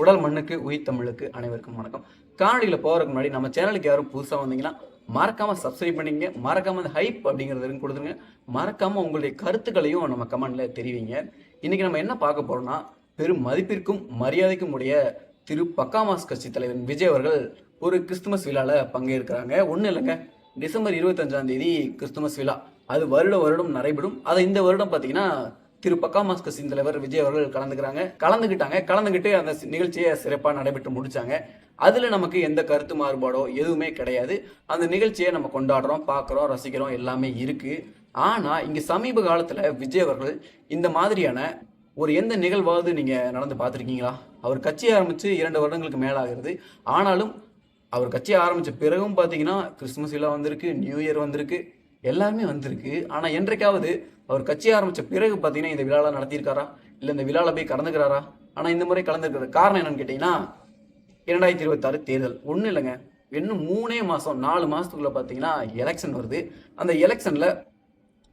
உடல் மண்ணுக்கு உயிர் தமிழுக்கு அனைவருக்கும் வணக்கம். காணொலியில் போகிறதுக்கு முன்னாடி நம்ம சேனலுக்கு யாரும் புதுசாக வந்தீங்கன்னா மறக்காம சப்ஸ்கிரைப் பண்ணிங்க, மறக்காம அந்த ஹைப் அப்படிங்கிறதுக்கு கொடுத்துருங்க, மறக்காம உங்களுடைய கருத்துக்களையும் நம்ம கமெண்ட்ல தெரிவிங்க. இன்னைக்கு நம்ம என்ன பார்க்க போறோம்னா, பெரும் மதிப்பிற்கும் மரியாதைக்கும் உடைய திரு பக்காமாஸ் கட்சி தலைவர் விஜய் அவர்கள் ஒரு கிறிஸ்துமஸ் விழாவில் பங்கேற்கிறாங்க. ஒன்றும் இல்லைங்க, டிசம்பர் 25ஆம் தேதி கிறிஸ்துமஸ் விழா. அது வருடம் நடைபெறும். அதை இந்த வருடம் பார்த்தீங்கன்னா திரு பக்காமாஸ் கட்சியின் தலைவர் விஜய் அவர்கள் கலந்துக்கிட்டு அந்த நிகழ்ச்சியை சிறப்பாக நடைபெற்று முடிச்சாங்க. அதுல நமக்கு எந்த கருத்து மாறுபாடோ எதுவுமே கிடையாது. அந்த நிகழ்ச்சியை நம்ம கொண்டாடுறோம், பார்க்குறோம், ரசிக்கிறோம், எல்லாமே இருக்கு. ஆனா இங்க சமீப காலத்துல விஜய் அவர்கள் இந்த மாதிரியான ஒரு எந்த நிகழ்வாவது நீங்க நடந்து பார்த்துருக்கீங்களா? அவர் கட்சி ஆரம்பிச்சு 2 வருடங்களுக்கு மேலாகிறது. ஆனாலும் அவர் கட்சி ஆரம்பிச்ச பிறகும் பார்த்தீங்கன்னா கிறிஸ்துமஸ் விழா வந்திருக்கு, நியூ இயர் வந்திருக்கு, எல்லாமே வந்திருக்கு. ஆனா என்றைக்காவது அவர் கட்சி ஆரம்பிச்ச பிறகு பார்த்தீங்கன்னா இந்த விழாவில் நடத்தியிருக்காரா, இல்லை இந்த விழாவில் போய் கலந்துக்கிறாரா? ஆனால் இந்த முறை கலந்துருக்கிறது காரணம் என்னன்னு கேட்டீங்கன்னா, 2026 தேர்தல். ஒன்றும் இல்லைங்க, இன்னும் 3 மாதம் 4 மாதத்துக்குள்ள பார்த்தீங்கன்னா எலெக்ஷன் வருது. அந்த எலெக்ஷனில்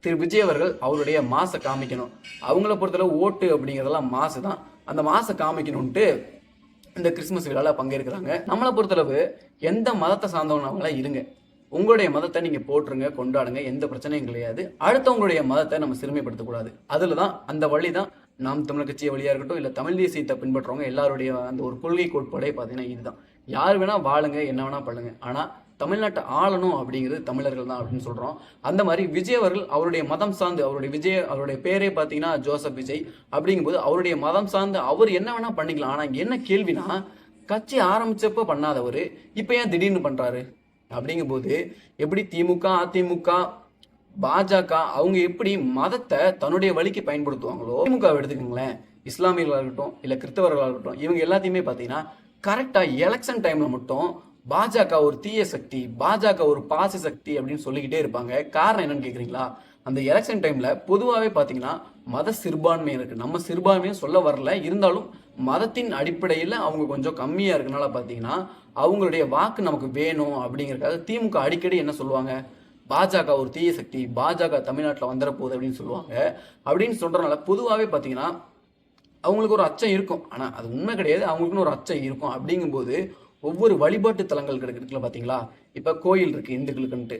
திரு விஜய் அவர்கள் அவருடைய மாசை காமிக்கணும். அவங்கள பொறுத்தளவு ஓட்டு அப்படிங்கிறதெல்லாம் மாசு தான். அந்த மாசை காமிக்கணும்ட்டு இந்த கிறிஸ்துமஸ் விழாவில் பங்கேற்கிறாங்க. நம்மளை பொறுத்தளவு எந்த மதத்தை சார்ந்தவங்களா இருங்க, உங்களுடைய மதத்தை நீங்க போட்டுருங்க, கொண்டாடுங்க, எந்த பிரச்சனையும் கிடையாது. அடுத்தவங்களுடைய மதத்தை நம்ம சிறுமைப்படுத்தக்கூடாது. அதுல தான் அந்த வழி தான் நாம் தமிழர் கட்சியை வழியா இருக்கட்டும், இல்ல தமிழ் தேசியத்தை பின்பற்றுறவங்க எல்லாருடைய அந்த ஒரு கொள்கை கோட்பாடே பார்த்தீங்கன்னா இதுதான். யார் வேணா வாழுங்க, என்ன வேணா பண்ணுங்க, ஆனா தமிழ்நாட்டை ஆளணும் அப்படிங்கிறது தமிழர்கள் தான் அப்படின்னு சொல்றோம். அந்த மாதிரி விஜய் அவர்கள் அவருடைய மதம் சார்ந்து அவருடைய பேரே பார்த்தீங்கன்னா ஜோசப் விஜய். அப்படிங்கும்போது அவருடைய மதம் சார்ந்து அவர் என்ன வேணா பண்ணிக்கலாம். ஆனா இங்க என்ன கேள்வினா, கட்சி ஆரம்பிச்சப்ப பண்ணாதவர் இப்ப ஏன் திடீர்னு பண்றாரு? அப்படிங்கும்போது எப்படி திமுக, அதிமுக, பாஜக அவங்க எப்படி மதத்தை தன்னுடைய வழிக்கு பயன்படுத்துவாங்களோ, திமுக எடுத்துக்கோங்களேன், இஸ்லாமியர்களாக இருக்கட்டும் இல்ல கிறிஸ்தவர்களாக இருக்கட்டும், இவங்க எல்லாத்தையுமே பார்த்தீங்கன்னா கரெக்டா எலெக்ஷன் டைம்ல மட்டும் பாஜக ஒரு தீய சக்தி, பாஜக ஒரு பாசி சக்தி அப்படின்னு சொல்லிக்கிட்டே இருப்பாங்க. காரணம் என்னன்னு கேக்குறீங்களா? அந்த எலெக்ஷன் டைம்ல பொதுவாகவே பார்த்தீங்கன்னா மத சிறுபான்மை இருக்கு. நம்ம சிறுபான்மையும் சொல்ல வரல, இருந்தாலும் மதத்தின் அடிப்படையில் அவங்க கொஞ்சம் கம்மியா இருக்கனால பார்த்தீங்கன்னா அவங்களுடைய வாக்கு நமக்கு வேணும் அப்படிங்கிறதுக்காக திமுக அடிக்கடி என்ன சொல்லுவாங்க, பாஜக ஒரு தீய சக்தி, பாஜக தமிழ்நாட்டில் வந்துட போகுது அப்படின்னு சொல்லுவாங்க. அப்படின்னு சொல்றதுனால பொதுவாகவே பார்த்தீங்கன்னா அவங்களுக்கு ஒரு அச்சம் இருக்கும். ஆனால் அது உண்மை கிடையாது, அவங்களுக்குன்னு ஒரு அச்சம் இருக்கும். அப்படிங்கும்போது ஒவ்வொரு வழிபாட்டு தலங்கள் இருக்குல்ல பார்த்தீங்களா, இப்போ கோயில் இருக்கு இந்துக்களுக்குன்ட்டு,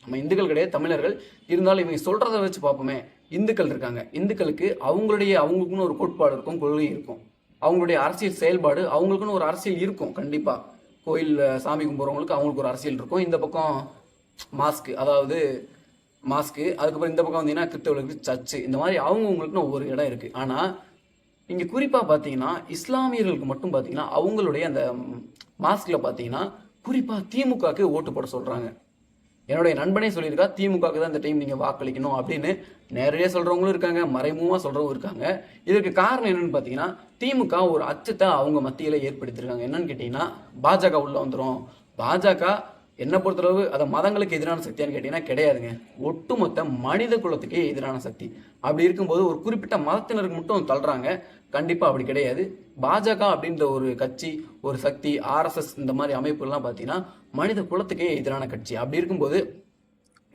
நம்ம இந்துக்கள் கிடையாது தமிழர்கள், இருந்தாலும் இவங்க சொல்றதை வச்சு பார்ப்போமே, இந்துக்கள் இருக்காங்க, இந்துக்களுக்கு அவங்களுக்குன்னு ஒரு கோட்பாடு இருக்கும், கொள்கை இருக்கும், அவங்களுடைய அரசியல் செயல்பாடு, அவங்களுக்குன்னு ஒரு அரசியல் இருக்கும். கண்டிப்பா கோயில் சாமி கும்பிட்றவங்களுக்கு அவங்களுக்கு ஒரு அரசியல் இருக்கும். இந்த பக்கம் மாஸ்க்கு, அதுக்கப்புறம் இந்த பக்கம் வந்தீங்கன்னா கிறிஸ்தவர்களுக்கு சர்ச்சு, இந்த மாதிரி அவங்களுக்குன்னு ஒவ்வொரு இடம் இருக்கு. ஆனா இங்க குறிப்பா பாத்தீங்கன்னா இஸ்லாமியர்களுக்கு மட்டும் பாத்தீங்கன்னா அவங்களுடைய அந்த மாஸ்க்ல பாத்தீங்கன்னா குறிப்பா திமுகக்கு ஓட்டு போட சொல்றாங்க. என்னுடைய நண்பனே சொல்லியிருக்கா, திமுகக்கு தான் இந்த டைம் நீங்க வாக்களிக்கணும் அப்படின்னு நேரடியாக சொல்றவங்களும் இருக்காங்க, மறைமுகமா சொல்றவங்க இருக்காங்க. இதற்கு காரணம் என்னன்னு பாத்தீங்கன்னா, திமுக ஒரு அச்சத்தை அவங்க மத்தியில ஏற்படுத்திருக்காங்க. என்னன்னு கேட்டீங்கன்னா, பாஜக உள்ள வந்துடும். பாஜக என்ன பொறுத்தளவு அதை மதங்களுக்கு எதிரான சக்தியான்னு கேட்டீங்கன்னா கிடையாதுங்க, ஒட்டுமொத்த மனித குலத்துக்கே எதிரான சக்தி. அப்படி இருக்கும்போது ஒரு குறிப்பிட்ட மதத்தினருக்கு மட்டும் தள்ளுறாங்க. கண்டிப்பா அப்படி கிடையாது. பாஜக அப்படின்ற ஒரு கட்சி, ஒரு சக்தி, RSS இந்த மாதிரி அமைப்புகள்லாம் பார்த்தீங்கன்னா மனித குலத்துக்கே எதிரான கட்சி. அப்படி இருக்கும்போது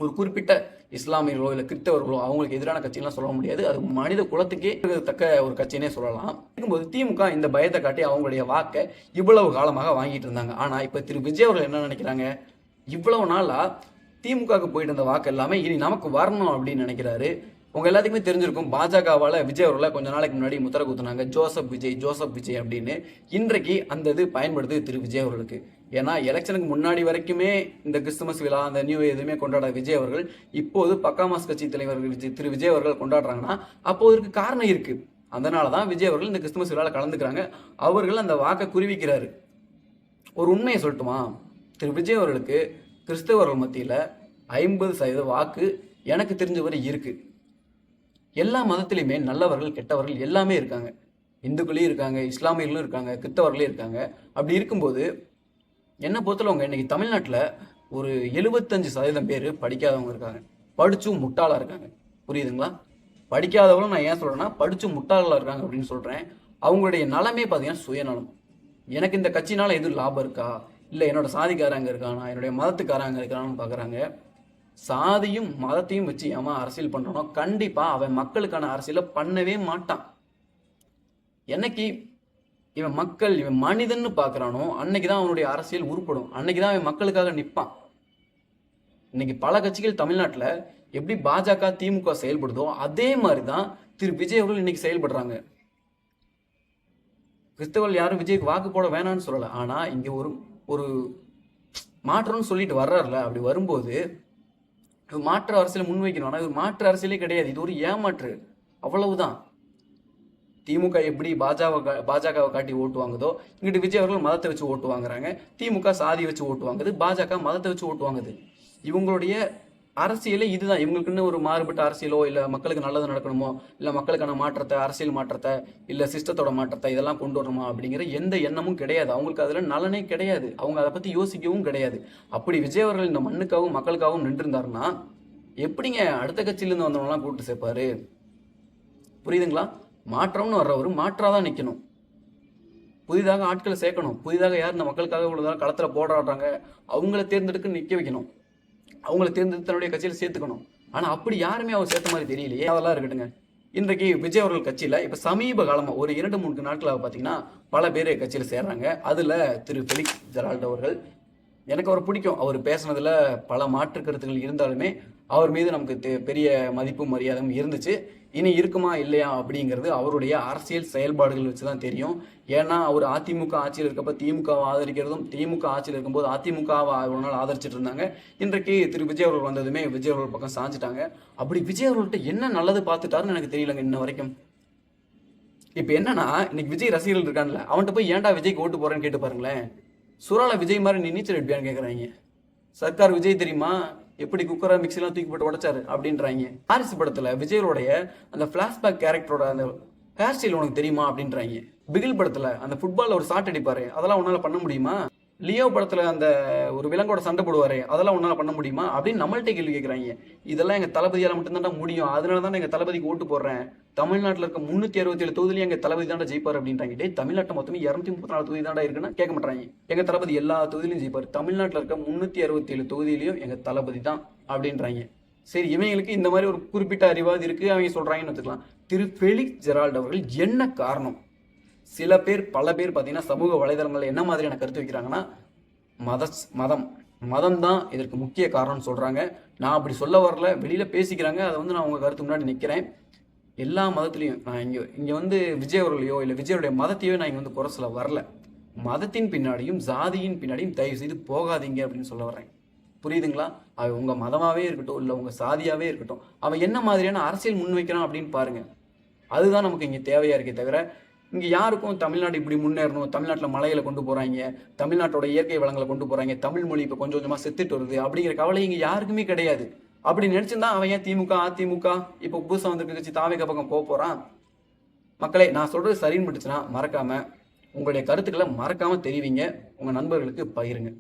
ஒரு குறிப்பிட்ட இஸ்லாமியர்களோ இல்லை கிறிஸ்தவர்களோ அவங்களுக்கு எதிரான கட்சியெல்லாம் சொல்ல முடியாது. அது மனித குலத்துக்கே தக்க ஒரு கட்சினே சொல்லலாம். இருக்கும்போது திமுக இந்த பயத்தை காட்டி அவங்களுடைய வாக்கை இவ்வளவு காலமாக வாங்கிட்டு இருந்தாங்க. ஆனா இப்ப திரு விஜய் அவர்கள் என்ன நினைக்கிறாங்க, இவ்வளவு நாளா திமுகவுக்கு போயிட்டு இருந்த வாக்கு எல்லாமே இனி நமக்கு வரணும் அப்படின்னு நினைக்கிறாரு. உங்க எல்லாத்துக்குமே தெரிஞ்சிருக்கும், பாஜகவால விஜய் அவர்களை கொஞ்ச நாளைக்கு முன்னாடி முத்திர குத்துனாங்க, ஜோசப் விஜய் அப்படின்னு. இன்றைக்கு அந்த இது பயன்படுது திரு விஜய் அவர்களுக்கு. ஏன்னா எலெக்ஷனுக்கு முன்னாடி வரைக்குமே இந்த கிறிஸ்துமஸ் விழா, அந்த நியூ எதுவுமே கொண்டாட விஜய் அவர்கள் இப்போது பக்காமாஸ் கட்சி தலைவர் திரு விஜய் அவர்கள் கொண்டாடுறாங்கன்னா அப்போ இதற்கு காரணம் இருக்கு. அதனாலதான் விஜய் அவர்கள் இந்த கிறிஸ்துமஸ் விழாவில் கலந்துக்கிறாங்க. அவர்கள் அந்த வாக்கை குருவிக்கிறாரு. ஒரு உண்மையை சொல்லட்டுமா, திரு விஜய் அவர்களுக்கு கிறிஸ்தவர்கள் மத்தியில 50% வாக்கு எனக்கு தெரிஞ்சவரை இருக்கு. எல்லா மதத்திலையுமே நல்லவர்கள் கெட்டவர்கள் எல்லாமே இருக்காங்க. இந்துக்களையும் இருக்காங்க, இஸ்லாமியர்களும் இருக்காங்க, கிறிஸ்தவர்களையும் இருக்காங்க. அப்படி இருக்கும்போது என்ன பொறுத்தவங்க இன்னைக்கு தமிழ்நாட்டில் ஒரு 75% பேர் படிக்காதவங்க இருக்காங்க, படிச்சும் முட்டாளா இருக்காங்க. புரியுதுங்களா? படிக்காதவங்களும் நான் ஏன் சொல்றேன்னா படிச்சும் முட்டாளா இருக்காங்க அப்படின்னு சொல்றேன். அவங்களுடைய நலமே பார்த்தீங்கன்னா சுயநலம். எனக்கு இந்த கட்சினால எதுவும் லாபம் இருக்கா, இல்லை என்னோட சாதிக்காரங்க இருக்கானா, என்னுடைய மதத்துக்காரங்க இருக்கானான்னு பார்க்குறாங்க. சாதியும் மதத்தையும் வச்சு அவன் அரசியல் பண்றானோ கண்டிப்பா அவன் மக்களுக்கான அரசியலை பண்ணவே மாட்டான். என்னைக்கு இவன் மனிதன்னு பார்க்குறானோ அன்னைக்கு தான் அவனுடைய அரசியல் உருப்படும். அன்னைக்கு தான் அவன் மக்களுக்காக நிற்பான். இன்னைக்கு பல கட்சிகள் தமிழ்நாட்டில் எப்படி பாஜக திமுக செயல்படுதோ அதே மாதிரி தான் திரு விஜய் அவர்கள் இன்னைக்கு செயல்படுறாங்க. கிறிஸ்தவர்கள் யாரும் விஜய்க்கு வாக்கு போட வேணாம்னு சொல்லலை. ஆனால் இங்கே ஒரு மாற்றம்னு சொல்லிட்டு வர்றாருல, அப்படி வரும்போது மாற்று அரசியலை முன்வைக்கணும். ஆனால் இது மாற்று அரசியலே கிடையாது, இது ஒரு ஏமாற்று, அவ்வளவுதான். திமுக எப்படி பாஜகவை காட்டி ஓட்டு வாங்குதோ, இங்கிட்டு விஜய் அவர்கள் மதத்தை வச்சு ஓட்டு வாங்குறாங்க. திமுக சாதி வச்சு ஓட்டு வாங்குது, பாஜக மதத்தை வச்சு ஓட்டு வாங்குது. இவங்களுடைய அரசியலே இதுதான். இவங்களுக்குன்னு ஒரு மாறுபட்ட அரசியலோ, இல்லை மக்களுக்கு நல்லது நடக்கணுமோ, இல்லை மக்களுக்கான மாற்றத்தை, அரசியல் மாற்றத்தை, இல்லை சிஸ்டத்தோட மாற்றத்தை இதெல்லாம் கொண்டு வரணுமா அப்படிங்கிற எந்த எண்ணமும் கிடையாது. அவங்களுக்கு அதில் நலனே கிடையாது. அவங்க அதை பற்றி யோசிக்கவும் கிடையாது. அப்படி விஜய் அவர்கள் இந்த மண்ணுக்காகவும் மக்களுக்காகவும் நின்றுருந்தாருன்னா எப்படிங்க அடுத்த கட்சியிலேருந்து வந்தவங்களாம் கூப்பிட்டு சேர்ப்பாரு? புரியுதுங்களா? மாற்றம்னு வர்றவர் மாற்றாதான் நிற்கணும். புதிதாக ஆட்களை சேர்க்கணும். புதிதாக யார் இந்த மக்களுக்காக இவ்வளோ களத்தில் போராடுறாங்க அவங்கள தேர்ந்தெடுக்க நிற்க வைக்கணும். அவங்களை தேர்ந்தெடுத்து தன்னுடைய கட்சியில் சேர்த்துக்கணும். ஆனால் அப்படி யாருமே அவர் சேர்த்த மாதிரி தெரியலையே. அதெல்லாம் இருக்கட்டுங்க. இன்றைக்கு விஜய் அவர்கள் கட்சியில் இப்போ சமீப காலமாக ஒரு 2-3 நாட்களாக பார்த்தீங்கன்னா பல பேர் கட்சியில் சேர்றாங்க. அதில் திரு ஃபெலிக்ஸ் ஜெரால்டோ அவர்கள், எனக்கு அவர் பிடிக்கும். அவர் பேசுனதில் பல மாற்று கருத்துக்கள் இருந்தாலுமே அவர் மீது நமக்கு பெரிய மதிப்பும் மரியாதையும் இருந்துச்சு. இனி இருக்குமா இல்லையா அப்படிங்கிறது அவருடைய அரசியல் செயல்பாடுகள் வச்சு தான் தெரியும். ஏன்னா அவர் அதிமுக ஆட்சியில் இருக்கப்போ திமுகவை ஆதரிக்கிறதும், திமுக ஆட்சியில் இருக்கும்போது அதிமுகவை ஒரு நாள் ஆதரிச்சுட்டு இருந்தாங்க. இன்றைக்கு திரு விஜய் அவர்கள் வந்ததுமே விஜய் அவர்கள் பக்கம் சாஞ்சிட்டாங்க. அப்படி விஜய் அவர்கள்ட்ட என்ன நல்லது பார்த்துட்டாருன்னு எனக்கு தெரியலங்க இன்ன வரைக்கும். இப்போ என்னன்னா, இன்னைக்கு விஜய் ரசிகர்கள் இருக்கான்ல, அவன்கிட்ட போய் ஏன்டா விஜய்க்கு ஓட்டு போறேன்னு கேட்டு பாருங்களேன். சுறால விஜய் மாதிரி நீ நீச்சல் அடிப்பியான்னு கேட்குறாங்க. சர்க்கார் விஜய் தெரியுமா, எப்படி குக்கரை மிக்சிலாம் தூக்கி போட்டு உடைச்சாரு அப்படின்றாங்க. வாரிசு படத்துல விஜயோடைய அந்த பிளாஷ்பேக் கேரக்டரோட அந்த ஹேர் ஸ்டைல் உனக்கு தெரியுமா அப்படின்றாங்க. பிகில் படத்துல அந்த ஃபுட்பால்ல ஒரு ஷாட் அடிப்பாரு, அதெல்லாம் உன்னால பண்ண முடியுமா? லியோ படத்துல அந்த ஒரு விலங்கோட சண்டை போடுவாரு, அதெல்லாம் உன்னால பண்ண முடியுமா அப்படின்னு நம்மள்ட்ட கேள்வி கேட்குறாங்க. இதெல்லாம் எங்க தளபதியால மட்டும்தான் முடியும், அதனால தான் எங்க தளபதிக்கு ஓட்டு போடுறேன். தமிழ்நாட்டில் இருக்க 367 தொகுதியிலும் எங்க தளபதி தாண்டா ஜெயிப்பார் அப்படின்றாங்க. டே, தமிழ்நாட்டில் மொத்தமே 234 தொகுதி தாண்டா இருக்குன்னா கேட்க மாட்டாங்க. எங்க தளபதி எல்லா தொகுதியிலும் ஜெயிப்பார். தமிழ்நாட்டில் இருக்க 367 தொகுதியிலையும் எங்க தளபதி தான் அப்படின்றாங்க. சரி, இவங்களுக்கு இந்த மாதிரி ஒரு குறிப்பிட்ட அறிவாது இருக்கு, அவங்க சொல்றாங்கன்னு வச்சுக்கலாம். திரு ஃபெலிக்ஸ் ஜெரால்டோ அவர்கள் என்ன காரணம்? பல பேர் பார்த்தீங்கன்னா சமூக வலைதளங்களில் என்ன மாதிரியான கருத்து வைக்கிறாங்கன்னா, மதம் தான் இதற்கு முக்கிய காரணம்னு சொல்கிறாங்க. நான் அப்படி சொல்ல வரல, வெளியில் பேசிக்கிறாங்க. அதை நான் உங்கள் கருத்து முன்னாடி நிற்கிறேன். எல்லா மதத்துலேயும் நான் இங்கே விஜய் அவர்களையோ இல்லை விஜயோடைய மதத்தையோ நான் இங்கே குறை சொல்ல வரல. மதத்தின் பின்னாடியும் ஜாதியின் பின்னாடியும் தயவு செய்து போகாதீங்க அப்படின்னு சொல்ல வர்றேன். புரியுதுங்களா? அவன் உங்கள் மதமாகவே இருக்கட்டும், இல்லை உங்கள் சாதியாகவே இருக்கட்டும், அவன் என்ன மாதிரியான அரசியல் முன்வைக்கிறான் அப்படின்னு பாருங்கள். அதுதான் நமக்கு இங்கே தேவையாக இருக்கே தவிர, இங்கே யாருக்கும் தமிழ்நாடு இப்படி முன்னேறணும், தமிழ்நாட்டில் மலைகளை கொண்டு போகிறாங்க, தமிழ்நாட்டோட இயற்கை வளங்களை கொண்டு போகிறாங்க, தமிழ் மொழி இப்போ கொஞ்சம் கொஞ்சமாக செத்துட்டு வருது அப்படிங்கிற கவலை இங்கே யாருக்குமே கிடையாது. அப்படி நினச்சிருந்தா அவன் ஏன் திமுக அதிமுக இப்போ புதுசாக வந்திருக்க கட்சி தாவேகா பக்கம் போகிறான்? மக்களே, நான் சொல்கிறது சரின்னு பட்டுச்சுன்னா மறக்காமல் உங்களுடைய கருத்துக்களை மறக்காமல் தெரிவிங்க, உங்கள் நண்பர்களுக்கு பகிருங்க.